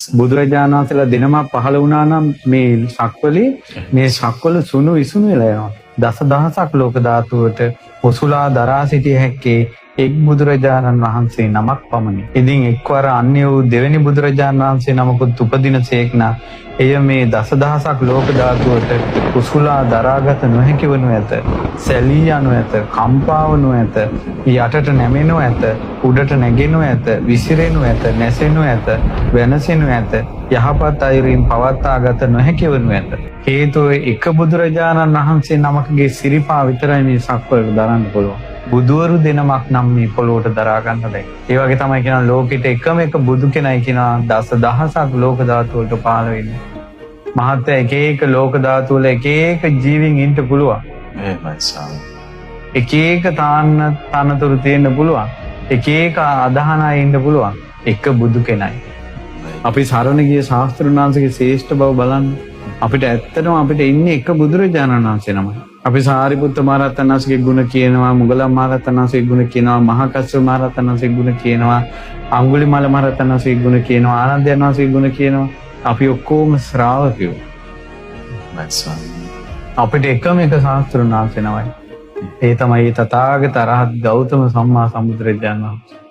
බුදුරජාණන් වහන්සේලා දෙනමක් පහළ වුණා නම් මේ සක්වලේ මේ සක්වල සුණු විසුණු වෙලා යනවා. දසදහසක් ලෝක ධාතුවට ඔසුලා දරා සිටිය හැක්කේ එක් බුදුරජාණන් වහන්සේ නමක් පමණි. ඉතින් එක්වර අන්‍ය වූ දෙවෙනි බුදුරජාණන් වහන්සේ නමකුත් උපදිනසේක්නා එය මේ දසදහසක් ලෝක ධාතුවට කුසුලා දරාගත නොහැකි වනු ඇත. සැලී යනු ඇත, කම්පා වනු ඇත, යටට නැමෙනු ඇත, උඩට නැගෙනු ඇත, විසිරෙනු ඇත, නැසෙනු ඇත, වෙනසෙනු ඇත, යහපත් අයුරින් පවත්වාගත නොහැකි වනු ඇත. හේතුව එක බුදුරජාණන් වහන්සේ නමකගේ සිරිපා විතරයි මේ සක්වලට දරන්න පුළුවන්. බුදුවරු දෙනමක් නම් මේ පොළොවට දරා ගන්න බැහැ. ඒ වගේ තමයි කියනවා ලෝකෙට එකම එක බුදු කෙනයි කියනවා දසදහසක් ලෝක ධාතු වලට පහළ වෙන්නේ. මහත්ය එක එක ලෝක ධාතු වල එක එක ජීවීන් ඉන්න පුළුවන්. එහෙමයි ස්වාමී. එක එක තනතුරු තියෙන්න පුළුවන්. එක එක අදහනයි ඉන්න පුළුවන්. එක බුදු කෙනයි. අපි සරණ ගිය ශාස්ත්‍රඥ වහන්සේගේ ශ්‍රේෂ්ඨ බව බලන්න. අපිට ඇත්තටම අපිට ඉන්නේ එක බුදුරජාණන් වහන්සේ නමයි. අපි සාරිපුත්ත මහ රහතන් වහන්සේගේ ගුණ කියනවා, මුගලන් මහ රහතන් වහන්සේගේ ගුණ කියනවා, මහා කස්සප මහ රහතන් වහන්සේගේ ගුණ කියනවා, අඟුලිමාල මහ රහතන් වහන්සේගේ ගුණ කියනවා, ආනන්දයන් වහන්සේගේ ගුණ කියනවා. අපි ඔක්කොම ශ්‍රාවකයෝ. අපිට එකම එක ශාස්ත්‍රඥ වහන්සේ නමයි. ඒ තමයි තථාගත අරහත් ගෞතම සම්මා සම්බුදුරජාණන් වහන්සේ.